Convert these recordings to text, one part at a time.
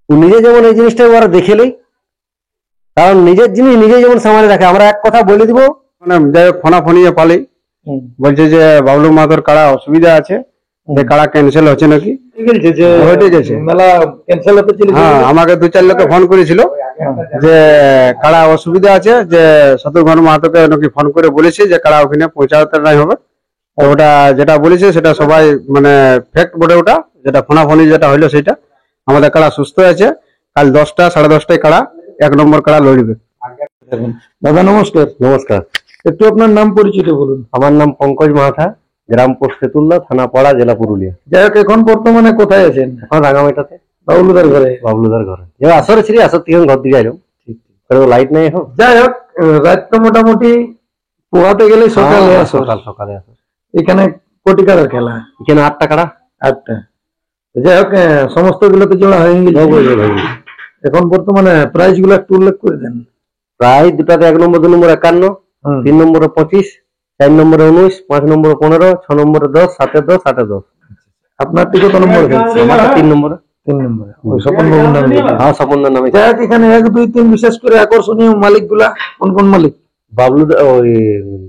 ও নিজে যেমন এই জিনিসটা ওরা দেখেলেই, কারণ নিজের জিনিস নিজে যেমন সামনে রাখে। আমরা এক কথা বলে দিব, মানে যাই হোক ফোনাফোনি পালে বলছে যে বাবলু মাহাতোর কাড়া অসুবিধা আছে, যে কাড়া ক্যান্সেল হচ্ছে নাকি। হ্যাঁ, আমাকে 2-4 লোকে ফোন করেছিল যে কাড়া অসুবিধা আছে, যে শত্রুঘ্ন মাহাতোকে নাকি ফোন করে বলেছে যে কাড়া ওখানে পৌঁছাতে নাই হবে। তো ওটা যেটা বলেছে সেটা সবাই মানে ফ্যাক্ট বটে, ওটা যেটা ফোনাফোনি যেটা হইলো সেটা। আমাদের কাড়া সুস্থ আছে, কাল 10টা 10:30টায় কাড়া 1 নম্বর কাড়া লড়বে। দাদা নমস্কার। নমস্কার। একটু আপনার নাম পরিচয়টা বলুন। আমার নাম পঙ্কজ মাহাতা, গ্রাম পোস্ট তেতুল্লা, থানা পাড়া, জেলা পুরুলিয়া। যাই হোক, এখন বর্তমানে কোথায় আছেন? এখন রাঙামাটিতে বাবলুদার ঘরে। বাবলুদার ঘরে আসরে ছিল, আসর থেকে ঘর দিকে আইলাম। ঠিক লাইট নাই এখন। যাই হোক, রাত তো মোটামুটি পোহাতে গেলে সকালে আসর। সকালে আসর। এখানে কোটি কাড়ার খেলা? এখানে 8টা কাড়া। 8টা। যাই হোক, সমস্ত গুলোতে জোড়া হয়ে গেছে। এখন বর্তমানে প্রাইস গুলো একটু উল্লেখ করে দেন। প্রাইস দুটাতে 1 নম্বর 2 নম্বর 51, 3 নম্বরে 25, 4 নম্বরে 19, 5 নম্বরে 15, 6 নম্বরে 10, 7-এ 10, 8-এ 10। আপনার থেকে কত নম্বর খেলছে? আমার 3 নম্বরে। 3 নম্বরে। ওই স্বপন বাবুর নামে? হ্যাঁ, স্বপনদার নামে। যাই হোক, এখানে 1, 2, 3 বিশেষ করে আকর্ষণীয় মালিক গুলা কোন কোন মালিক? বাবলু ওই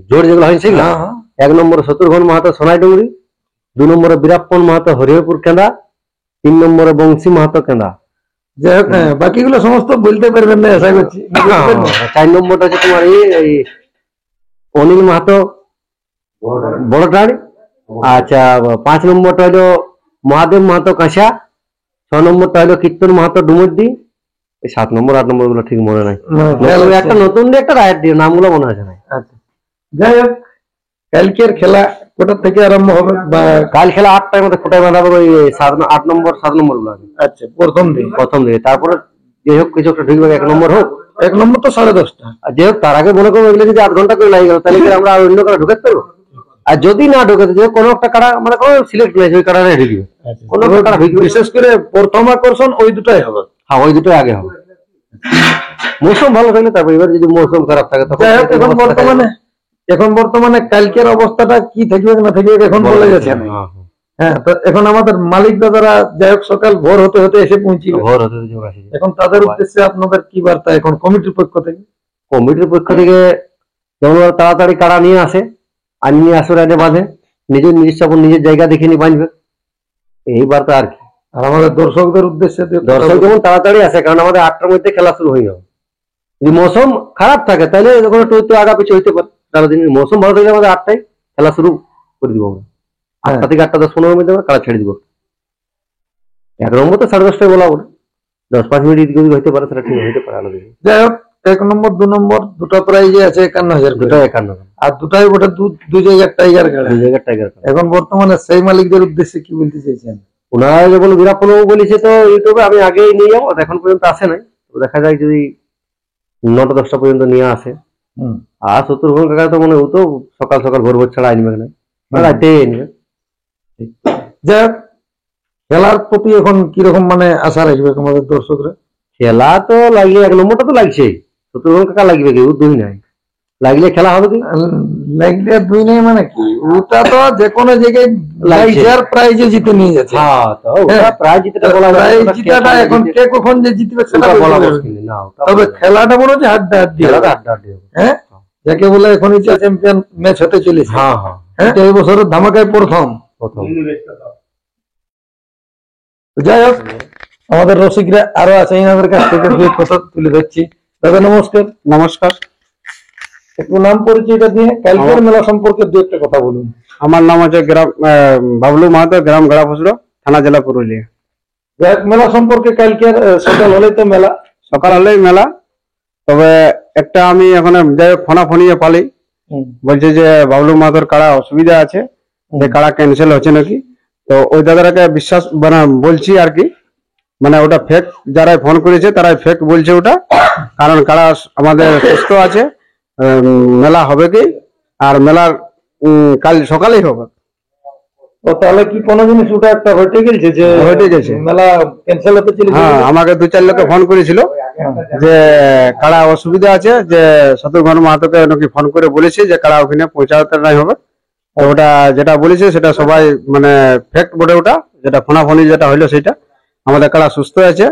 জোর যেগুলো হয় সেগুলো। 1 নম্বরে শত্রুঘ্ন মাহাতো সোনাই ডুঙ্গরি, 2 নম্বরে বীরাপ্পন মাহাতো হরিহরপুর কেন্দা, 3 নম্বরে বংশী মাহাতো কেন্দা। যাই হোক, বাকিগুলো সমস্ত বলতে পারবেন না আশা করছি। 4 নম্বরটা হচ্ছে তোমার এই অনিল মাহাতো বড়টাড়ি। আচ্ছা, 5 নম্বরটা হলো মহাদেব মাহাতো কাঁচা, 6 নম্বরটা হলো কীর্তন মাহাতো ডুমুরদি, 7 নম্বর 8 নম্বর গুলো ঠিক মনে নাই। একটা নতুন একটা রায়ের দিয়ে নামগুলো মনে আছে না। আচ্ছা, যাই হোক, কালকের খেলা কোটা থেকে আরম্ভ হবে? কাল খেলা 8টার মধ্যে কোটায় বাঁধাবো, ওই 8 নম্বর 7 নম্বর গুলো। আচ্ছা, প্রথম দিকে। তারপরে যে হোক কিছু একটা ঢুকবে। 1 নম্বর হোক। 1 নম্বর তো 10:30টা। আর যে হোক তার আগে মনে করবো এগুলো যদি 8 ঘন্টা করে লাগে গেল, তাহলে কি আমরা অন্য কারা ঢুকাতে পারবো? আর যদি না ঢুকাতে, যে কোনো একটা কারা মানে কোনো সিলেক্ট হয়েছে ওই কারাটা ঢুকবে। কোনো একটা কারা ঢুকবে। বিশেষ করে প্রথম আকর্ষণ ওই দুটাই হবে। হ্যাঁ, ওই দুটোই আগে হবে। মৌসুম ভালো থাকলে তারপর, এবার যদি মৌসুম খারাপ থাকে তখন। এখন বর্তমানে কালকের অবস্থাটা কি থাকবে না থাকবে এখন বলে যাচ্ছে না। হ্যাঁ, তো এখন আমাদের মালিক দাদারা যাই হোক সকাল ভোর হতে হতে এসে পৌঁছিবে। এখন তাদের উদ্দেশ্যে আপনাদের কি বার্তা এখন কমিটির পক্ষ থেকে? কমিটির পক্ষ থেকে যেমন তাড়াতাড়ি কাড়া নিয়ে আসে, আর নিয়ে আসে রাইডে বাঁধে, নিজের নিজের জায়গা দেখে নিয়ে বাঁধবে, এই বার্তা আর কি। আর আমাদের দর্শকদের উদ্দেশ্যে? দর্শক যেমন তাড়াতাড়ি আসে, কারণ আমাদের 8টার মধ্যে খেলা শুরু হয়ে যাবে। যদি মৌসুম খারাপ থাকে তাহলে একটু আগা পিছু হইতে পারে। মৌসুম ভালো থাকলে আমাদের 8টায় খেলা শুরু করে দিব আমরা। 8টা থেকে 8:10-15 মধ্যে আমরা খেলা ছেড়ে দিব। 1 নম্বর তো 10:30টায় বলা বলে 10-5 মিনিট যদি হইতে পারে সেটা ঠিক হইতে পারে। আলাদা যাই হোক, 1 নম্বর 2 নম্বর দুটো প্রাইজে আছে 51,000। দুটো 51, আর দুটাই বটে 2 জায়গার টাইগার গাড়ি। 2 জায়গার টাইগার। এখন বর্তমানে সেই মালিকদের উদ্দেশ্যে কি বলতে চাইছেন? ওনারা যখন বীরাপ্পন বলেছে তো ইউটিউবে আমি আগেই নিয়ে যাবো, এখন পর্যন্ত আসে নাই। দেখা যায় যদি 9টা-10টা পর্যন্ত নিয়ে আসে। আর শত্রুঘ্ন কাকা তো মনে ও তো সকাল সকাল ভোর ছাড়া আনবে না, রাতে নিবে। যাই হোক, খেলার প্রতি এখন কিরকম মানে আশা রাখবে আমাদের দর্শকরা? খেলা তো লাগলে 1 নম্বরটা তো লাগছে, শত্রুঘ্ন কাকা লাগবে কি? ও 2 নাই লাগলে খেলা হবে কি? লাগলে 2 নেই মানে কি? ওটা তো যে কোনো জায়গায় প্রাইজে জিতে নিয়ে যাচ্ছে। হ্যাঁ, তো ওটা প্রাইজ জিতটা বলা যায়। জিতাটা এখন কে কখন যে জিতবে সেটা বলা মুশকিল না। তবে খেলাটা মনে হচ্ছে হাড্ডাহাড্ডি। হ্যাঁ, যাকে বলে এখনই চ্যাম্পিয়ন ম্যাচ হতে চলেছে। হ্যাঁ, এই বছরের ধামাকায় প্রথম। যাই হোক, আমাদের রসিকরা আরো আছে, আমাদের কাছ থেকে 2 কথা তুলে ধরছি। দাদা নমস্কার। নমস্কার। একটু নাম পরিচয়টা দিয়ে কালকের মেলা সম্পর্কে 2 একটা কথা বলুন। আমার নাম হচ্ছে বাবলু মাহাতো, গ্রাম গড়াফুসরো, থানা, জেলা পুরুলিয়া। যাই হোক, মেলা সম্পর্কে কালকের সকাল হলেই তো মেলা। সকাল হলেই মেলা। তবে একটা আমি এখন যাই হোক ফোনাফোনি পালি, বলছে যে বাবলু মাহাতোর কাড়া অসুবিধা আছে, যে কাড়া ক্যান্সেল হচ্ছে নাকি। তো ওই দাদারাকে বিশ্বাস বলছি আর কি, মানে ওটা ফেক। যারা ফোন করেছে তারাই ফেক বলছে ওটা, কারণ কাড়া আমাদের সুস্থ আছে। মেলা হবে কি? আর মেলার কাল সকালেই হবে। ও তাহলে কি কোনো জিনিস ওটা একটা হটে গেছে যে হটে গেছে, মেলা ক্যান্সেল হতে চলেছে? হ্যাঁ, আমাকে 2-4 লোকে ফোন করেছিল যে কাড়া অসুবিধা আছে, যে শত্রুঘ্ন মাহাতোকে নাকি ফোন করে বলেছে যে কাড়া ওখানে পৌঁছাতে নাই হবে। ওটা যেটা বলেছে সেটা সবাই মানে ফ্যাক্ট বটে, ওটা যেটা ফোনাফোনি যেটা হইলো সেটা। আমাদের কাড়া সুস্থ আছে,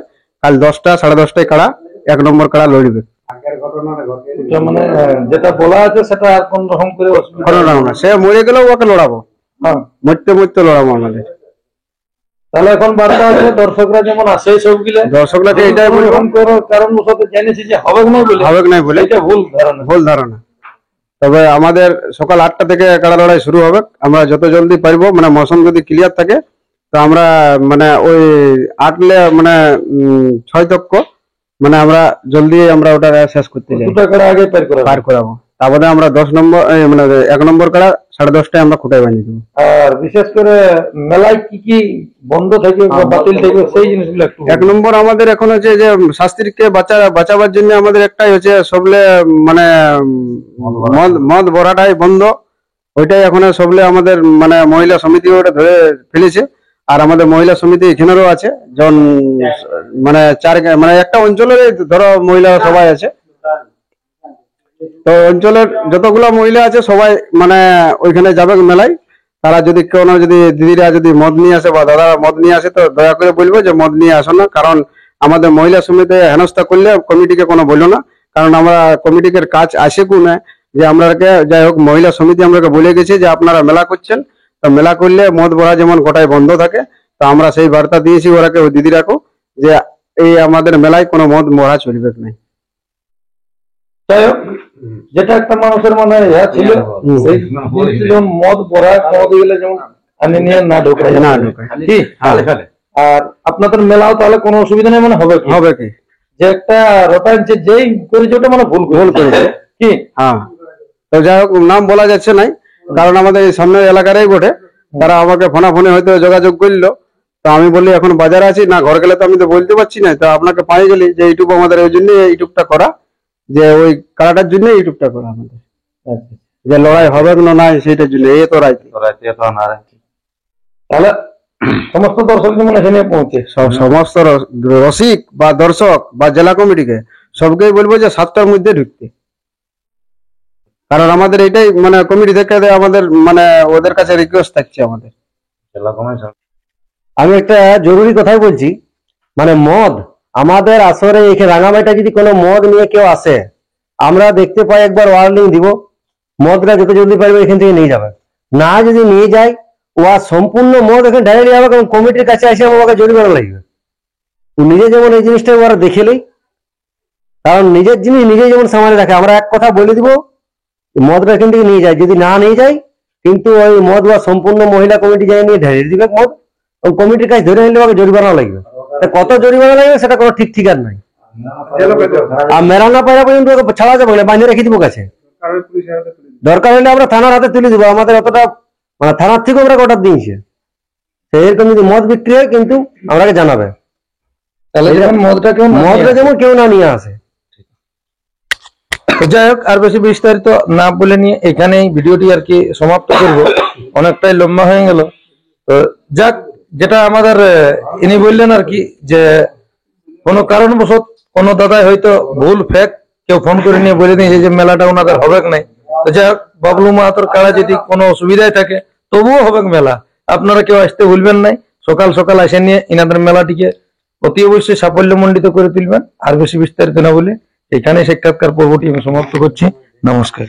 কাল 10টা 10:30টায় কাড়া 1 নম্বর কাড়া লড়বে। এটা মানে যেটা বলা আছে সেটা আর কোন রকম করে অসুবিধা কোনো রকম না, সে মরে গেলেও ওকে লড়াবো, হ্যাঁ। মরতে লড়াবো আমাদের। তাহলে এখন বার্তা আছে দর্শকরা যেমন আসে সবগুলো দর্শকরাকে এটাই বলবো, এরকম করে কারণবশত জেনেছি যে হবে নাই বলে এটা ভুল ধারণা। তবে আমাদের সকাল 8টা থেকে কাড়া লড়াই শুরু হবে। আমরা যত জলদি পারবো, মানে মৌসুম যদি ক্লিয়ার থাকে তো আমরা মানে ওই 8 মানে 6 তক্ক মানে আমরা জলদি আমরা ওটা শেষ করতে চাই, দুটো কাড়া আগে পার করাবো। তারপরে আমরা 10 নম্বর মানে 1 নম্বর কাড়া 10:30টায় আমরা খুঁটাই বানিয়ে দেবো। আর বিশেষ করে মেলায় কি কি বন্ধ থাকে বা বাতিল থাকে সেই জিনিসগুলো একটু 1 নম্বর আমাদের এখন হচ্ছে যে শাস্ত্রীকে বাঁচাবার জন্য আমাদের একটাই হচ্ছে সবলে মানে মদ ভরাটাই বন্ধ। ওইটাই এখন সবলে আমাদের মানে মহিলা সমিতি ওটা ধরে ফেলেছে। আর আমাদের মহিলা সমিতি এখানেরও আছে, জন মানে মানে একটা অঞ্চলের ধরো মহিলা সবাই আছে। তো অঞ্চলের যতগুলো মহিলা আছে সবাই মানে ওইখানে যাবে মেলায়। তারা যদি কোনো দিদিরা যদি মদ নিয়ে আসে বা দাদারা মদ নিয়ে আসে তো দয়া করে বলবো যে মদ নিয়ে আসো না, কারণ আমাদের মহিলা সমিতি হেনস্থা করলে কমিটিকে কোনো বললো না। কারণ আমরা কমিটির কাজ আসে কোনে যে আমরাকে যাই হোক মহিলা সমিতি আমরাকে বলে গেছে যে আপনারা মেলা করছেন, তো মেলা করলে মদ ভরা যেমন গোটাই বন্ধ থাকে। তো আমরা সেই বার্তা দিয়েছি ওরাকে, ওই দিদিরাকে, যে এই আমাদের মেলায় কোনো মদ ভরা চলবে না। যাই হোক, যেটা একটা মানুষের মানে ইয়া ছিল সেই জিনিসটা যেমন মদ ভরা মদ গেলে যেমন আনি নিয়ে না ঢোকায় কি আর আপনাদের মেলাও তাহলে কোনো অসুবিধা নেই মানে হবে কি যে একটা রটান যেই করেছে ওটা মানে ভুল করেছে কি। হ্যাঁ, তো যাই হোক নাম বলা যাচ্ছে নাই, কারণ আমাদের এই সামনের এলাকারই বটে। তারা আমাকে ফোনে হয়তো যোগাযোগ করলো। তো আমি বলি এখন বাজারে আছি না, ঘর গেলে তো আমি তো বলতে পারছি না। তো আপনাকে পাই গেলি যে ইউটিউব আমাদের ওই জন্য ইউটিউবটা করা, যে ওই কারাটার জন্য ইউটিউবটা করা আমাদের, যে লড়াই হবে না নাই সেইটার জন্য। এই তো রাইতে তাহলে সমস্ত দর্শক যেমন এখানে পৌঁছে সমস্ত রসিক বা দর্শক বা জেলা কমিটিকে সবকেই বলবো যে 7টার মধ্যে ঢুকতে। কারণ আমাদের এটাই মানে কমিটি থেকে আমাদের মানে ওদের কাছে রিকোয়েস্ট থাকছে আমাদের। আমি একটা জরুরি কথাই বলছি, মানে মদ আমাদের আসরে এখানে রাঙামাটিতে যদি কোনো মদ নিয়ে কেউ আসে, আমরা দেখতে পাই একবার ওয়ার্নিং দিব, মদটা যত জলদি পারবে এখান থেকে নিয়ে যাবে। না যদি নিয়ে যায় ও সম্পূর্ণ মদ এখানে ডাইরেক্ট যাবে, কারণ কমিটির কাছে এসে আমাকে জরিমানা লাগবে। ও নিজে যেমন এই জিনিসটা ওরা দেখেলেই, কারণ নিজের জিনিস নিজে যেমন সামনে রাখে। আমরা এক কথা বলে দিব, মদটা এখান থেকে নিয়ে যায়, যদি না নিয়ে যায় কিন্তু ওই মদ বা সম্পূর্ণ মহিলা কমিটি যাই নিয়ে ঢেলে দিবে মদ, কমিটির কাছে ধরে নিলে জরিমানা লাগবে। কত জরিমানা লাগবে সেটা কোনো ঠিক ঠিকার নাই। আর মেরা না পারা পর্যন্ত ছাড়া যাবে না, বাইরে রেখে দিব কাছে। দরকার হলে আমরা থানার হাতে তুলে দিব। আমাদের অতটা মানে থানার থেকে আমরা অর্ডার দিয়েছে, সেরকম যদি মদ বিক্রি হয় কিন্তু আমাকে জানাবে, মদটা যেমন কেউ না নিয়ে আসে। যাই হোক, আর বেশি বিস্তারিত না বলে নিয়ে এখানেই ভিডিওটি আর কি সমাপ্ত করবো, অনেকটাই লম্বা হয়ে গেল। তো যাক, যেটা আমাদের ইনি বললেন আর কি, যে কোনো কারণবশত কোনো দাদাই হয়তো ভুল ফেক কেউ ফোন করে নিয়ে বলে দিয়েছে যে মেলাটা ওনাদের হবে নাই। তো যাই হোক, বাবলু মাহাতোর কাড়া যদি কোনো অসুবিধায় থাকে তবুও হবে মেলা। আপনারা কেউ আসতে ভুলবেন নাই, সকাল সকাল এসে নিয়ে ইনাদের মেলাটিকে অতি অবশ্যই সাফল্যমণ্ডিত করে তুলবেন। আর বেশি বিস্তারিত না বলে এখানে সাক্ষাৎকার পর্বটি আমি সমাপ্ত করছি। নমস্কার।